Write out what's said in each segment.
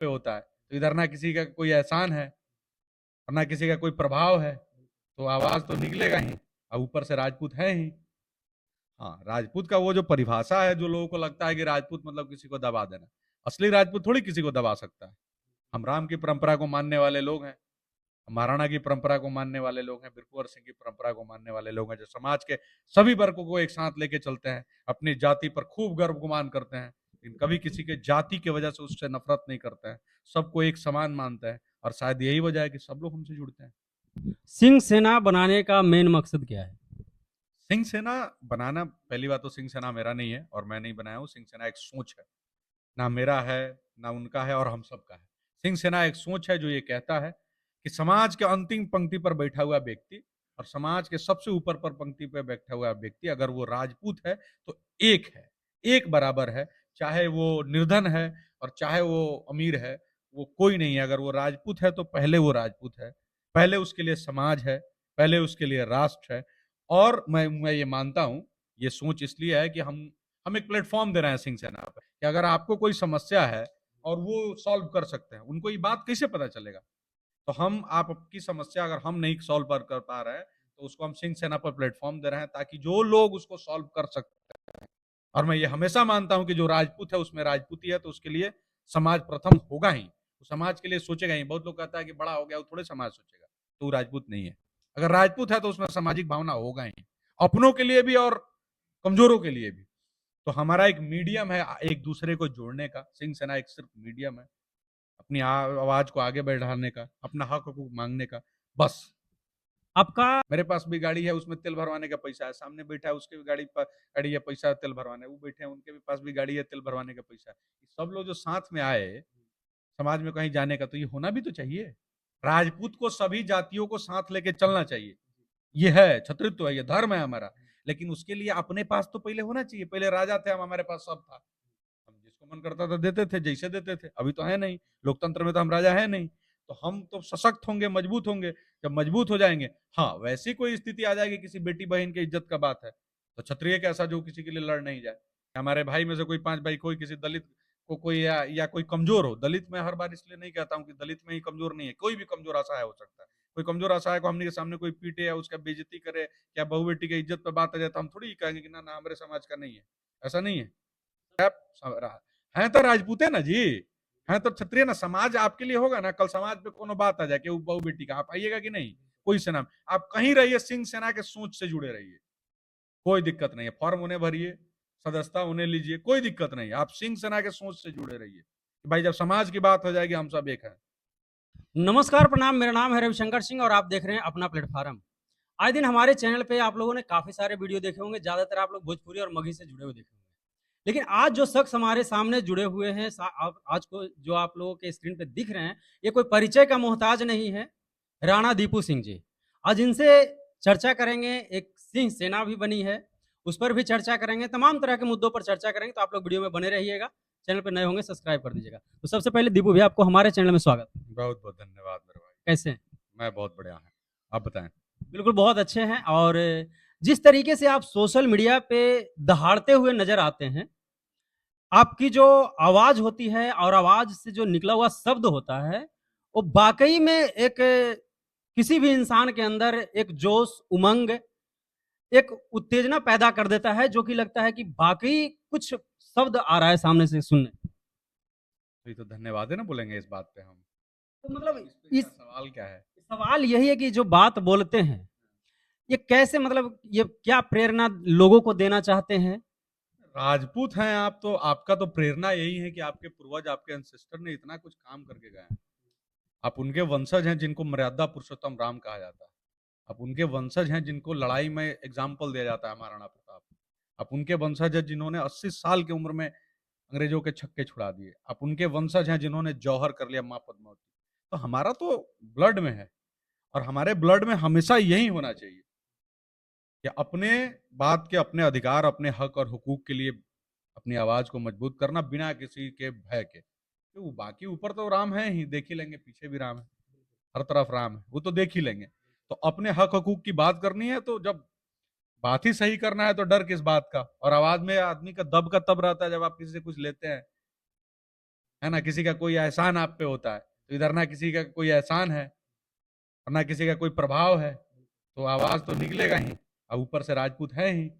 पे होता है, तो इधर ना किसी का कोई एहसान है और ना किसी का कोई प्रभाव है, तो आवाज तो निकलेगा ही। और ऊपर से राजपूत है ही। हाँ, राजपूत का वो जो परिभाषा है, जो लोगों को लगता है कि राजपूत मतलब किसी को दबा देना, असली राजपूत थोड़ी किसी को दबा सकता है। हम राम की परंपरा को मानने वाले लोग हैं, महाराणा की परंपरा को मानने वाले लोग हैं, बिरकुंवर सिंह की परंपरा को मानने वाले लोग हैं, जो समाज के सभी वर्गों को एक साथ लेके चलते हैं, अपनी जाति पर खूब गर्व गुमान करते हैं, लेकिन कभी किसी के जाति की वजह से उससे नफरत नहीं करते हैं, सबको एक समान मानते हैं। और शायद यही वजह है कि सब लोग हमसे जुड़ते हैं। सिंह सेना बनाने का मेन मकसद क्या है? सिंह सेना बनाना, पहली बात तो सिंह सेना मेरा नहीं है और मैं नहीं बनाया हूँ। सिंह सेना एक सोच है, ना मेरा है ना उनका है और हम सबका है। सिंह सेना एक सोच है जो ये कहता है कि समाज के अंतिम पंक्ति पर बैठा हुआ व्यक्ति और समाज के सबसे ऊपर पर पंक्ति पर बैठा हुआ व्यक्ति, अगर वो राजपूत है तो एक है, एक बराबर है। चाहे वो निर्धन है और चाहे वो अमीर है, वो कोई नहीं है। अगर वो राजपूत है तो पहले वो राजपूत है, पहले उसके लिए समाज है, पहले उसके लिए राष्ट्र है। और मैं ये मानता हूं, ये सोच इसलिए है कि हम एक प्लेटफॉर्म दे रहे हैं सिंह सेना पर, कि अगर आपको कोई समस्या है और वो सॉल्व कर सकते हैं, उनको ये बात कैसे पता चलेगा? तो हम आपकी समस्या अगर हम नहीं सॉल्व कर पा रहे हैं, तो उसको हम सिंह सेना पर प्लेटफॉर्म दे रहे हैं, ताकि जो लोग उसको सॉल्व कर सकते हैं। और मैं ये हमेशा मानता हूं कि जो राजपूत है उसमें राजपूती है, तो उसके लिए समाज प्रथम होगा ही, वो समाज के लिए सोचेगा ही। बहुत लोग कहता है कि बड़ा हो गया वो थोड़े समाज सोचेगा, तो वो राजपूत नहीं है। अगर राजपूत है तो उसमें सामाजिक भावना होगा ही, अपनों के लिए भी और कमजोरों के लिए भी। तो हमारा एक मीडियम है एक दूसरे को जोड़ने का, सिंह सेना एक सिर्फ मीडियम है अपनी आवाज को आगे बढ़ाने का, अपना हक हकूक मांगने का, बस। आपका मेरे पास भी गाड़ी है, उसमें तेल भरवाने का पैसा है, सामने बैठा है उसके भी गाड़ी है, पैसा है तेल भरवाने, वो बैठे हैं उनके भी पास भी गाड़ी है, तेल भरवाने का पैसा है। सब लोग जो साथ में आए समाज में कहीं जाने का, तो ये होना भी तो चाहिए। राजपूत को सभी जातियों को साथ लेके चलना चाहिए, ये है छत्रित्व है, ये धर्म है हमारा। लेकिन उसके लिए अपने पास तो पहले होना चाहिए। पहले राजा थे हम, हमारे पास सब था, हम जिसको मन करता था देते थे, जैसे देते थे। अभी तो है नहीं, लोकतंत्र में तो हम राजा है नहीं। तो हम तो सशक्त होंगे, मजबूत होंगे। जब मजबूत हो जाएंगे, हाँ, वैसी कोई स्थिति आ जाएगी किसी बेटी बहन की इज्जत का बात है, तो क्षत्रिय कैसा जो किसी के लिए लड़ नहीं जाए। हमारे भाई में से कोई 5 भाई, कोई किसी दलित को, कोई या कोई कमजोर हो। दलित में हर बार इसलिए नहीं कहता हूँ कि दलित में ही कमजोर नहीं है, कोई भी कमजोर असहाय हो सकता है। कोई कमजोर असहाय को हमने के सामने कोई पीटे या उसका बेइज्जती करे या बहू बेटी की इज्जत पे बात आ जाए, तो हम थोड़ी कहेंगे कि ना ना हमारे समाज का नहीं है। ऐसा नहीं है। हैं तो राजपूत है ना जी, हैं तो क्षत्रिय ना। समाज आपके लिए होगा ना, कल समाज पे कोनो बात आ जाए कि बहू बेटी का, आप आइएगा कि नहीं? कोई सेना आप कहीं रहिए, सिंह सेना के सोच से जुड़े रहिए, कोई दिक्कत नहीं है। फॉर्म उन्हें भरिए, सदस्यता उन्हें लीजिए, कोई दिक्कत नहीं है। आप सिंह सेना के सोच से जुड़े रहिए कि भाई जब समाज की बात हो जाएगी हम सब एक हैं। नमस्कार, प्रणाम। मेरा नाम है रविशंकर सिंह और आप देख रहे हैं अपना प्लेटफार्म। आए दिन हमारे चैनल पे आप लोगों ने काफी सारे वीडियो देखे होंगे, ज्यादातर आप लोग भोजपुरी और मगही से जुड़े हुए देखे होंगे। लेकिन आज जो शख्स हमारे सामने जुड़े हुए हैं, आज को जो आप लोगों के स्क्रीन पे दिख रहे हैं, ये कोई परिचय का मोहताज नहीं है। राणा दीपू सिंह जी। आज इनसे चर्चा करेंगे। एक सिंह सेना भी बनी है, उस पर भी चर्चा करेंगे। तमाम तरह के मुद्दों पर चर्चा करेंगे, तो आप लोग वीडियो में बने रहिएगा। चैनल पर नए होंगे सब्सक्राइब कर दीजिएगा। तो सबसे पहले दीपू भैया, आपको हमारे चैनल में स्वागत। बहुत बहुत धन्यवाद मेरे भाई। कैसे हैं? मैं बहुत बढ़िया है, आप बताएं। बिल्कुल बहुत अच्छे हैं। और जिस तरीके से आप सोशल मीडिया पे दहाड़ते हुए नजर आते हैं, आपकी जो आवाज होती है और आवाज से जो निकला हुआ शब्द होता है, वो वाकई में एक किसी भी इंसान के अंदर एक जोश, उमंग, एक उत्तेजना पैदा कर देता है, जो कि लगता है कि वाकई कुछ शब्द आ रहा है सामने से सुनने। तो ये तो धन्यवाद है ना बोलेंगे इस बात पे हम। तो मतलब इस पे इस क्या सवाल क्या है? सवाल यही है कि जो बात बोलते हैं, ये कैसे, मतलब ये क्या प्रेरणा लोगों को देना चाहते हैं? राजपूत हैं आप, तो आपका तो प्रेरणा यही है कि आपके पूर्वज, आपके एंसेस्टर ने इतना कुछ काम करके गए हैं। आप उनके वंशज हैं जिनको मर्यादा पुरुषोत्तम राम कहा जाता है। आप उनके वंशज हैं जिनको लड़ाई में एग्जाम्पल दिया जाता है महाराणा प्रताप। आप उनके वंशज हैं जिन्होंने 80 साल की उम्र में अंग्रेजों के छक्के छुड़ा दिए। आप उनके वंशज हैं जिन्होंने जौहर कर लिया माँ पद्मावती। तो हमारा तो ब्लड में है, और हमारे ब्लड में हमेशा यही होना चाहिए कि अपने बात के, अपने अधिकार, अपने हक और हुकूक के लिए अपनी आवाज को मजबूत करना, बिना किसी के भय के। तो बाकी ऊपर तो राम है ही, देख ही लेंगे, पीछे भी राम है, हर तरफ राम है, वो तो देख ही लेंगे। तो अपने हक हकूक की बात करनी है, तो जब बात ही सही करना है तो डर किस बात का? और आवाज में आदमी का दब का तब रहता है जब आप किसी से कुछ लेते हैं। है ना? किसी का कोई एहसान आप पे होता है, तो इधर ना किसी का कोई एहसान है और ना किसी का कोई प्रभाव है, तो आवाज तो निकलेगा ही। और ऊपर से राजपूत है ही।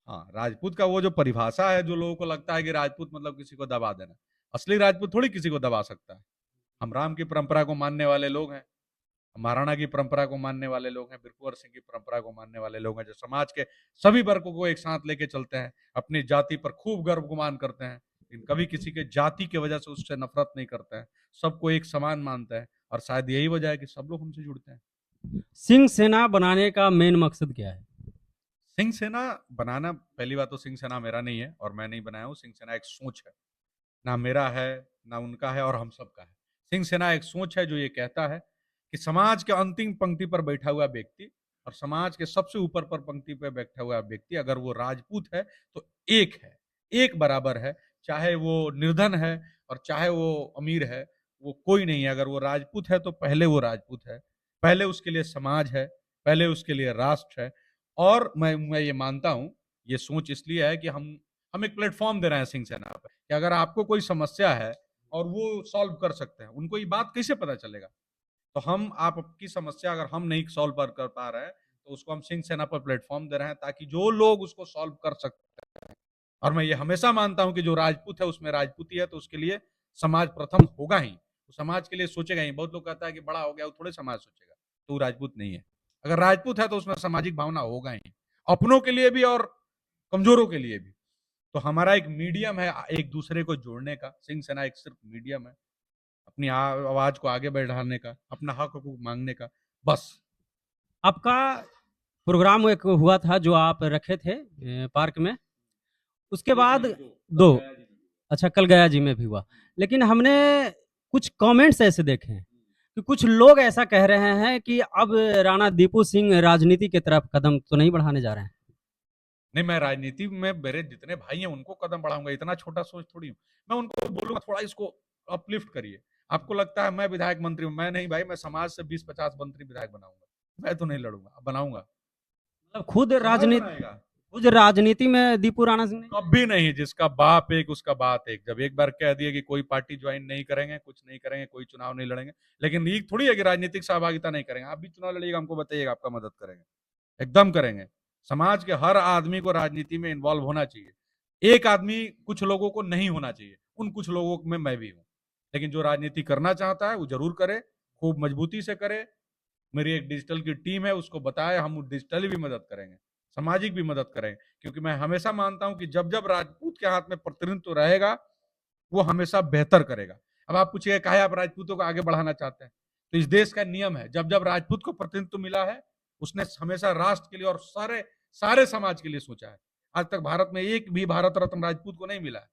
हाँ, राजपूत का वो जो परिभाषा है, जो लोगों को लगता है कि राजपूत मतलब किसी को दबा देना, असली राजपूत थोड़ी किसी को दबा सकता है। हम राम की परंपरा को मानने वाले लोग हैं, महाराणा की परंपरा को मानने वाले लोग हैं, बिरकुंवर सिंह की परंपरा को मानने वाले लोग हैं, जो समाज के सभी वर्गों को एक साथ लेके चलते हैं, अपनी जाति पर खूब गर्व गुमान करते हैं, लेकिन कभी किसी के जाति की वजह से उससे नफरत नहीं करते हैं, सबको एक समान मानते हैं। और शायद यही वजह है कि सब लोग हमसे जुड़ते हैं। सिंह सेना बनाने का मेन मकसद क्या है? सिंह सेना बनाना, पहली बात तो सिंह सेना मेरा नहीं है और मैं नहीं बनाया हूँ। सिंह सेना एक सोच है, ना मेरा है, ना उनका है, और हम सबका है। सिंह सेना एक सोच है जो ये कहता है कि समाज के अंतिम पंक्ति पर बैठा हुआ व्यक्ति और समाज के सबसे ऊपर पर पंक्ति पर बैठा हुआ व्यक्ति, अगर वो राजपूत है तो एक है, एक बराबर है। चाहे वो निर्धन है और चाहे वो अमीर है, वो कोई नहीं है। अगर वो राजपूत है तो पहले वो राजपूत है, पहले उसके लिए समाज है, पहले उसके लिए राष्ट्र है। और मैं ये मानता हूं, ये सोच इसलिए है कि हम एक प्लेटफॉर्म दे रहे हैं सिंह सेना पर, कि अगर आपको कोई समस्या है और वो सॉल्व कर सकते हैं, उनको ये बात कैसे पता चलेगा? तो हम आपकी समस्या अगर हम नहीं सॉल्व कर पा रहे हैं, तो उसको हम सिंह सेना पर प्लेटफॉर्म दे रहे हैं, ताकि जो लोग उसको सॉल्व कर सकते हैं। और मैं ये हमेशा मानता हूं कि जो राजपूत है उसमें राजपूती है, तो उसके लिए समाज प्रथम होगा ही, वो समाज के लिए सोचेगा ही। बहुत लोग कहता है कि बड़ा हो गया वो थोड़े समाज सोचेगा, तो वो राजपूत नहीं है। अगर राजपूत है तो उसमें सामाजिक भावना होगा ही, अपनों के लिए भी और कमजोरों के लिए भी। तो हमारा एक मीडियम है एक दूसरे को जोड़ने का, सिंह सेना एक सिर्फ मीडियम है, अपनी आवाज को आगे बढ़ाने का, अपना हक हकूक मांगने का, बस। आपका प्रोग्राम एक हुआ था जो आप रखे थे पार्क में, उसके एक बाद नहीं, दो, कल दो, गया जी में। अच्छा कल गया जी में भी हुआ। लेकिन हमने कुछ कमेंट्स ऐसे देखे हैं कि कुछ लोग ऐसा कह रहे हैं कि अब राणा दीपू सिंह राजनीति की तरफ कदम तो नहीं बढ़ाने जा रहे हैं। नहीं, मैं राजनीति में मेरे जितने भाई हैं उनको कदम बढ़ाऊंगा, इतना छोटा सोच थोड़ी हूँ। मैं उनको बोलूंगा थोड़ा इसको अपलिफ्ट करिए। आपको लगता है मैं विधायक मंत्री हूँ? मैं नहीं भाई, मैं समाज से 20-50 मंत्री विधायक बनाऊंगा। मैं तो नहीं लड़ूंगा, बनाऊंगा। मतलब समाज बनाएगा। खुद राजनीति में दीपू राणा सिंह नहीं कभी नहीं, जिसका बाप एक उसका बात एक। जब एक बार कह दिए कि कोई पार्टी ज्वाइन नहीं करेंगे, कुछ नहीं करेंगे, कोई चुनाव नहीं लड़ेंगे, लेकिन ये थोड़ी है कि राजनीतिक सहभागिता नहीं करेंगे। आप भी चुनाव लड़िएगा, हमको बताइएगा, आपका मदद करेंगे, एकदम करेंगे। समाज के हर आदमी को राजनीति में इन्वॉल्व होना चाहिए। एक आदमी कुछ लोगों को नहीं होना चाहिए, उन कुछ लोगों में मैं भी हूं। लेकिन जो राजनीति करना चाहता है वो जरूर करे, खूब मजबूती से करे। मेरी एक डिजिटल की टीम है, उसको बताए, हम डिजिटली भी मदद करेंगे, सामाजिक भी मदद करेंगे। क्योंकि मैं हमेशा मानता हूं कि जब जब राजपूत के हाथ में प्रतिनिधित्व रहेगा, वो हमेशा बेहतर करेगा। अब आप पूछिए काहे आप राजपूतों को आगे बढ़ाना चाहते हैं? तो इस देश का नियम है, जब जब राजपूत को प्रतिनिधित्व मिला है, उसने हमेशा राष्ट्र के लिए और सारे सारे समाज के लिए सोचा है। आज तक भारत में एक भी भारत रत्न राजपूत को नहीं मिला है।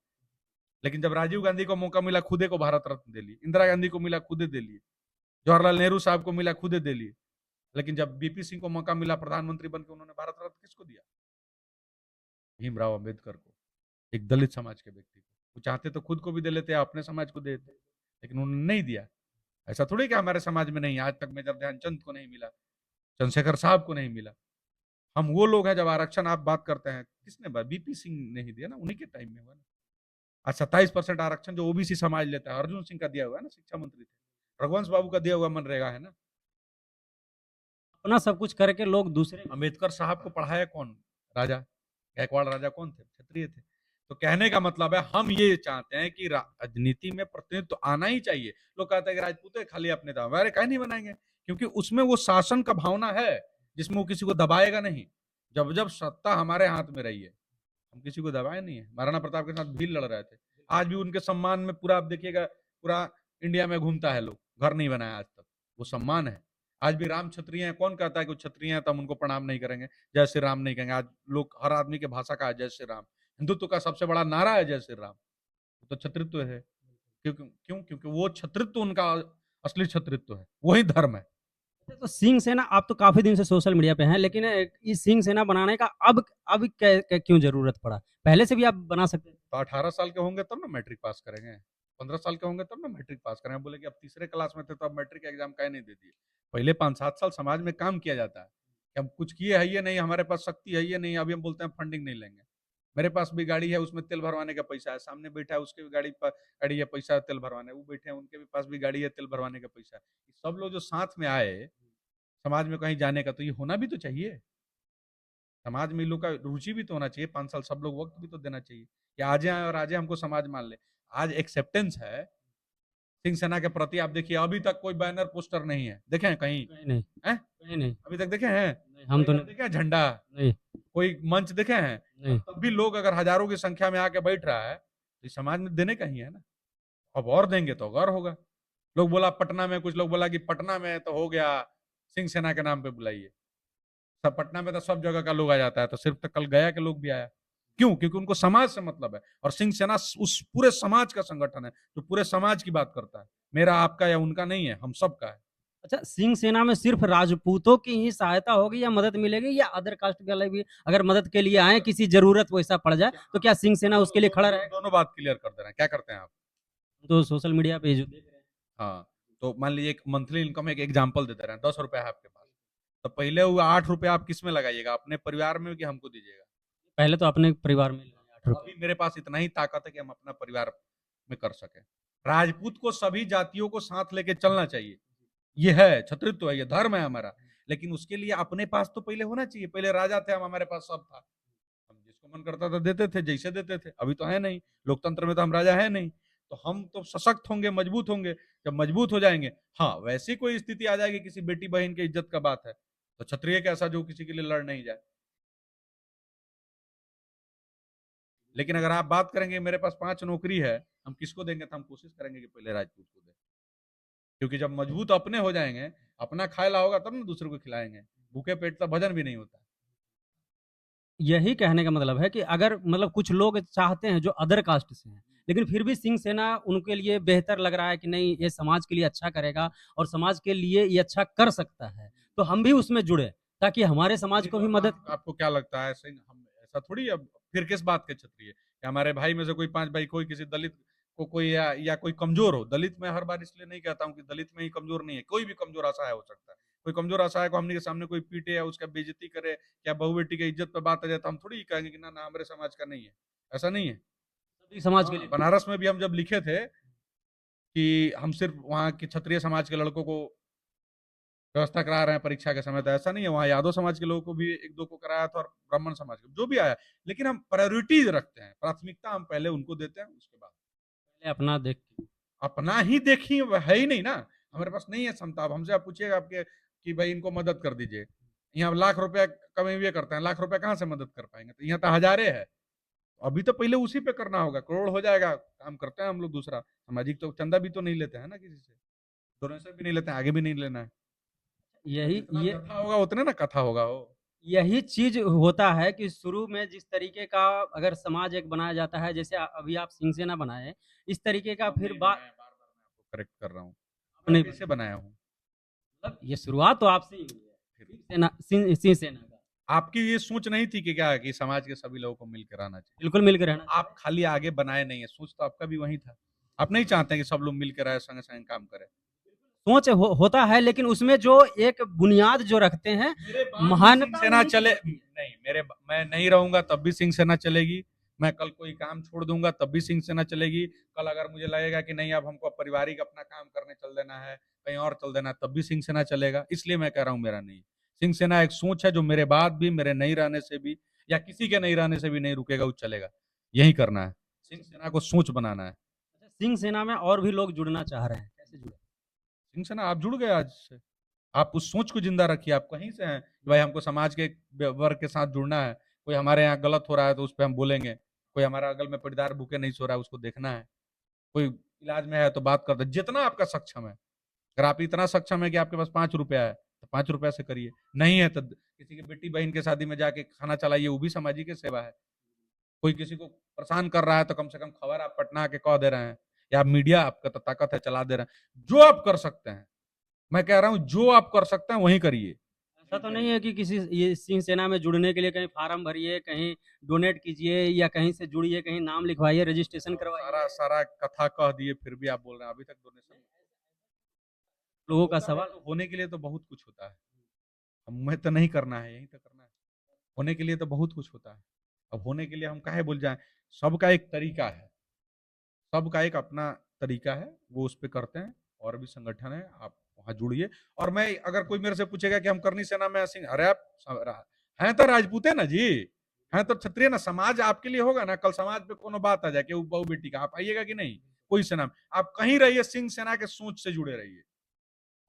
लेकिन जब राजीव गांधी को मौका मिला, खुदे को भारत रत्न दे लिए। इंदिरा गांधी को मिला, खुदे दे लिए। जवाहरलाल नेहरू साहब को मिला, खुदे दे लिए। लेकिन जब बीपी सिंह को मौका मिला प्रधानमंत्री बनकर, उन्होंने भारत रत्न किसको दिया? भीमराव अंबेडकर को, एक दलित समाज के व्यक्ति को। वो चाहते तो खुद को भी दे लेते, अपने समाज को देते, लेकिन उन्होंने नहीं दिया। ऐसा थोड़ी कि हमारे समाज में नहीं, आज तक मेजर ध्यानचंद को नहीं मिला, चंद्रशेखर साहब को नहीं मिला। हम वो लोग हैं, जब आरक्षण आप बात करते हैं, किसने बीपी सिंह नहीं दिया ना, उन्हीं के टाइम में हुआ ना। आज 27% आरक्षण जो ओबीसी समाज लेता है, अर्जुन सिंह का दिया हुआ है ना, शिक्षा मंत्री थे। रघुवंश बाबू का दिया हुआ मनरेगा है ना। अपना सब कुछ करके लोग दूसरे अम्बेडकर साहब को पढ़ाया कौन? राजा गायकवाड़ राजा कौन थे? क्षत्रिय थे। तो कहने का मतलब है, हम ये चाहते हैं कि राजनीति में प्रतिनिधित्व तो आना ही चाहिए। लोग कहते हैं कि राजपूत है खाली अपने दाव, अरे कहीं नहीं बनाएंगे, क्योंकि उसमें वो शासन का भावना है, जिसमें वो किसी को दबाएगा नहीं। जब जब सत्ता हमारे हाथ में रही है, हम किसी को दबाए नहीं है। महाराणा प्रताप के साथ भील लड़ रहे थे, आज भी उनके सम्मान में पूरा आप देखिएगा, पूरा इंडिया में घूमता है लोग, घर नहीं बनाया आज तक, वो सम्मान है। आज भी राम क्षत्रिय हैं, कौन कहता है कि क्षत्रिय हैं तो हम उनको प्रणाम नहीं करेंगे, जय श्री राम नहीं कहेंगे? आज लोग, हर आदमी की भाषा का है जय श्री राम। हिंदुत्व का सबसे बड़ा नारा है जय श्री राम। तो क्षत्रित्व है। क्योंकि वो क्षत्रित्व उनका असली क्षत्रित्व है, वही धर्म है। तो सिंह सेना, आप तो काफी दिन से सोशल मीडिया पे हैं, लेकिन इस सिंह सेना बनाने का अब क्यों जरूरत पड़ा? पहले से भी आप बना सकते थे। तो 18 साल के होंगे तब ना मैट्रिक पास करेंगे, 15 साल के होंगे तब ना मैट्रिक पास करेंगे। बोले कि अब तीसरे क्लास में थे तो अब मैट्रिक एग्जाम काहे नहीं दे दिए? पहले 5-7 साल समाज में काम किया जाता है कि हम कुछ किए है ये नहीं, हमारे पास शक्ति है ये नहीं, अभी हम बोलते हैं फंडिंग नहीं लेंगे। मेरे पास भी गाड़ी है, उसमें तेल भरवाने का पैसा है, सामने बैठा है उसके भी गाड़ी है, पैसा है तेल भरवाने, वो बैठे हैं उनके भी पास भी गाड़ी है, तेल भरवाने का पैसा है। सब लोग जो साथ में आए समाज में कहीं जाने का, तो ये होना भी तो चाहिए। समाज में इन लोग का रुचि भी तो होना चाहिए, 5 साल सब लोग वक्त भी तो देना चाहिए कि आज आए और आज हमको समाज मान ले। आज एक्सेप्टेंस है सिंह सेना के प्रति। आप देखिए अभी तक कोई बैनर पोस्टर नहीं है, देखे हैं कहीं? कहीं नहीं, हैं? कहीं नहीं, अभी तक देखे हैं? नहीं, हम तो कोई नहीं, देखे हैं झंडा? नहीं, कोई मंच देखे हैं? नहीं। तब भी लोग अगर हजारों की संख्या में आके बैठ रहा है तो इस समाज में देने का ही है ना। अब और देंगे तो और होगा। लोग बोला पटना में, कुछ लोग बोला कि पटना में तो हो गया, सिंह सेना के नाम पे बुलाइए। सब पटना में तो सब जगह का लोग आ जाता है, तो सिर्फ तो कल गया के लोग भी आया। क्यों? क्योंकि उनको समाज से मतलब है, और सिंह सेना उस पूरे समाज का संगठन है जो पूरे समाज की बात करता है। मेरा आपका या उनका नहीं है, हम सबका है। अच्छा, सिंह सेना में सिर्फ राजपूतों की ही सहायता होगी या मदद मिलेगी, या अदर कास्ट वाले भी अगर मदद के लिए आए, किसी ज़रूरत वैसा पड़ जाए, तो क्या सिंह सेना उसके लिए खड़ा रहेगा? दोनों बात क्लियर कर दे रहे हैं, क्या करते हैं आप? तो सोशल मीडिया पे जो देख रहे हैं। हाँ, तो मान लीजिए एक मंथली इनकम, एक एग्जाम्पल दे दे रहे हैं, 10 रुपए है आपके पास, तो पहले वो 8 रुपए आप किस में लगाइएगा? अपने परिवार में कि हमको दीजिएगा? पहले तो अपने परिवार में ₹8 अभी मेरे पास इतना ही ताकत है कि हम अपना परिवार में कर सके। राजपूत को सभी जातियों को साथ लेके चलना चाहिए, ये है छतृत्व है, ये धर्म है हमारा। लेकिन उसके लिए अपने पास तो पहले होना चाहिए। पहले राजा थे हम, हमारे पास सब था, हम जिसको मन करता था देते थे, जैसे देते थे। अभी तो है नहीं, लोकतंत्र में तो हम राजा है नहीं। तो हम तो सशक्त होंगे, मजबूत होंगे। जब मजबूत हो जाएंगे, हाँ वैसी कोई स्थिति आ जाएगी किसी बेटी बहन की इज्जत का बात है, तो क्षत्रिय कैसा जो किसी के लिए लड़ नहीं जाए। लेकिन अगर आप बात करेंगे मेरे पास 5 नौकरी है, हम किसको देंगे, तो हम कोशिश करेंगे कि पहले राजपूत को दें। क्योंकि जब मजबूत अपने हो जाएंगे, अपना खायला होगा तब ना दूसरे को खिलाएंगे। भूखे पेट का भजन भी नहीं होता। यही कहने का मतलब है कि अगर मतलब कुछ लोग चाहते हैं जो अदर कास्ट से हैं, लेकिन फिर भी सिंह सेना उनके लिए बेहतर लग रहा है कि नहीं, ये समाज के लिए अच्छा करेगा और समाज के लिए ये अच्छा कर सकता है, तो हम भी उसमें जुड़े ताकि हमारे समाज को भी मदद। आपको क्या लगता है सिंह, हम ऐसा थोड़ी, अब फिर किस बात के क्षत्रिय? कि हमारे भाई में से कोई 5 भाई, कोई किसी दलित को, कोई या कोई कमजोर हो। दलित में हर बार इसलिए नहीं कहता हूँ कि दलित में ही कमजोर नहीं है, कोई भी कमजोर असहाय हो सकता है। कोई कमजोर असहाय को हमने के सामने कोई पीटे या उसका बेइज्जती करे या बहू बेटी की इज्जत पे बात आ जाए, तो हम थोड़ी कहेंगे कि ना ना हमारे समाज का नहीं है। ऐसा नहीं है। सभी समाज के हाँ, लिए। बनारस में भी हम जब लिखे थे कि हम सिर्फ वहाँ के क्षत्रिय समाज के लड़कों को व्यवस्था करा रहे हैं परीक्षा के समय, तो ऐसा नहीं है। वहाँ यादव समाज के लोगों को भी 1-2 को कराया था, और ब्राह्मण समाज को जो भी आया। लेकिन हम प्रायोरिटीज रखते हैं, प्राथमिकता हम पहले उनको देते हैं, उसके बाद पहले अपना देख के। अपना ही देखिए। है ही नहीं ना, हमारे पास नहीं है क्षमता। अब हमसे आप पूछिएगा आपके कि भाई इनको मदद कर दीजिए, यहाँ लाख रुपया कमे हुए करते हैं, लाख रुपया कहाँ से मदद कर पाएंगे? तो यहाँ तो हजारे है। अभी तो पहले उसी पे करना होगा, करोड़ हो जाएगा, काम करते हैं हम लोग। दूसरा सामाजिक तो चंदा भी तो नहीं लेते हैं ना किसी से, डोनेशन भी नहीं लेते हैं, आगे भी नहीं लेना है। यही जितना ये व्यथा होगा उतने ना कथा होगा हो। यही चीज होता है कि शुरू में जिस तरीके का अगर समाज एक बनाया जाता है, जैसे अभी आप सिंह सेना बनाए, इस तरीके का हम फिर नहीं बात बनाया, बार-बार मैं आपको करेक्ट कर रहा हूँ। मैं नहीं कैसे बना। बनाया हूँ? मतलब ये शुरुआत तो आपसे ही हुई है, फिर सिंह सेना का। आपकी ये सोच नहीं थी कि क्या कि समाज के सभी लोगों को मिलकर रहना चाहिए? बिल्कुल मिलकर रहना आप चाहिए। खाली आगे बनाए नहीं है, सोच तो आपका भी वही था। आप नहीं चाहते हैं कि सब लोग मिलकर रहे, संग-संग काम करें। सोच होता है, लेकिन उसमें जो एक बुनियाद जो रखते हैं, मेरे बाद भी सिंह महानता सेना उन्हीं की चले होती है। नहीं, मैं नहीं रहूँगा तब भी सिंह सेना चलेगी। मैं कल कोई काम छोड़ दूँगा तब भी सिंह सेना चलेगी। कल अगर मुझे लगेगा कि नहीं अब हमको पारिवारिक अपना काम करने चल देना है, कहीं और चल देना है, तब भी सिंह सेना चलेगा। इसलिए मैं कह रहा हूँ मेरा नहीं। सिंह सेना एक सोच है जो मेरे बाद भी, मेरे नहीं रहने से भी, या किसी के नहीं रहने से भी नहीं रुकेगा, वो चलेगा। यही करना है। सिंह सेना को सोच बनाना है। अच्छा, सिंह सेना में और भी लोग जुड़ना चाह रहे हैं, कैसे जुड़े? सिंह सेना आप जुड़ गए आज से। आप उस सोच को जिंदा रखिए। आप कहीं से हैं कि भाई हमको समाज के वर्ग के साथ जुड़ना है। कोई हमारे यहाँ गलत हो रहा है तो उस पर हम बोलेंगे। कोई हमारा अगल में पटीदार भूखे नहीं सो रहा है, उसको देखना है। कोई इलाज में है तो बात करते, जितना आपका सक्षम है। अगर आप इतना सक्षम है कि आपके पास 5 रुपया है तो 5 रुपया से करिए। नहीं है तो किसी की बेटी बहन के शादी में जाके खाना चलाइए, वो भी सामाजिक सेवा है। कोई किसी को परेशान कर रहा है तो कम से कम खबर आप पटना के कह दे रहे हैं, या मीडिया आपका तो ताकत है चला दे रहे हैं। जो आप कर सकते हैं, मैं कह रहा हूं जो आप कर सकते हैं वही करिए। ऐसा तो नहीं है कि किसी ये सिंह सेना में जुड़ने के लिए कहीं फार्म भरिए, कहीं डोनेट कीजिए, या कहीं से जुड़िए, कहीं नाम लिखवाइए, रजिस्ट्रेशन सारा करवाइए। सारा कथा कह दिए फिर भी आप बोल रहे हैं अभी तक डोनेशन लोगों का होता है। सवाल। तो होने के लिए तो बहुत कुछ होता है। हमें तो नहीं करना है, यही तो करना है। होने के लिए तो बहुत कुछ होता है। अब होने के लिए हम काहे बोल जाएं? सबका एक तरीका है, सबका एक अपना तरीका है, वो उस पे करते हैं। और भी संगठन है, आप वहां जुड़िए। और मैं, अगर कोई मेरे से पूछेगा कि हम करनी सेना में सिंह, अरे आप हैं तो राजपूत है ना जी, हैं तो क्षत्रिय ना, समाज आपके लिए होगा ना। कल समाज पे कोनो बात आ जाए कि बहू बेटी का, आप आइएगा कि नहीं? कोई सेना में आप कहीं रहिए, सिंह सेना के सोच से जुड़े रहिए,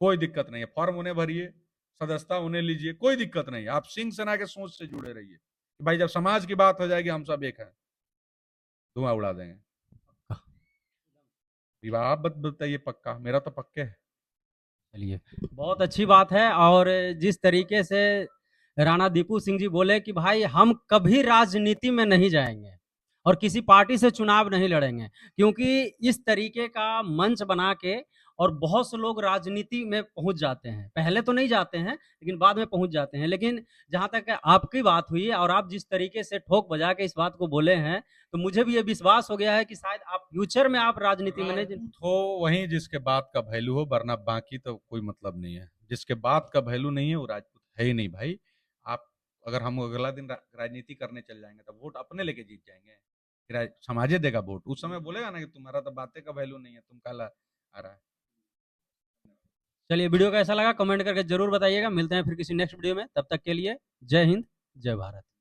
कोई दिक्कत नहीं है। फॉर्म उन्हें भरिए, सदस्यता उन्हें लीजिए, कोई दिक्कत नहीं है। आप सिंह सेना के सोच से जुड़े रहिए। भाई जब समाज की बात हो जाएगी, हम सब एक हैं, धुआं उड़ा देंगे। विवाह आप बताइए, पक्का? मेरा तो पक्के है। चलिए, बहुत अच्छी बात है। और जिस तरीके से राणा दीपू सिंह जी बोले कि भाई हम कभी राजनीति में नहीं जाएंगे और किसी पार्टी से चुनाव नहीं लड़ेंगे, क्योंकि इस तरीके का मंच बना के और बहुत से लोग राजनीति में पहुंच जाते हैं। पहले तो नहीं जाते हैं, लेकिन बाद में पहुंच जाते हैं। लेकिन जहां तक आपकी बात हुई है और आप जिस तरीके से ठोक बजा के इस बात को बोले हैं, तो मुझे भी ये विश्वास हो गया है कि शायद आप फ्यूचर में आप राजनीति में नहीं। हो वहीं जिसके बात का वैल्यू हो, वरना बाकी तो कोई मतलब नहीं है। जिसके बात का वैल्यू नहीं है वो राजपूत है ही नहीं भाई। आप, अगर हम अगला दिन राजनीति करने चल जाएंगे तो वोट अपने लेके जीत जाएंगे, फिर समाजे देगा वोट। उस समय बोलेगा ना कि तुम्हारा तो बातें का वैल्यू नहीं है, तुम काला आ रहा है। चलिए, वीडियो कैसा लगा कमेंट करके जरूर बताइएगा। मिलते हैं फिर किसी नेक्स्ट वीडियो में, तब तक के लिए जय हिंद, जय भारत।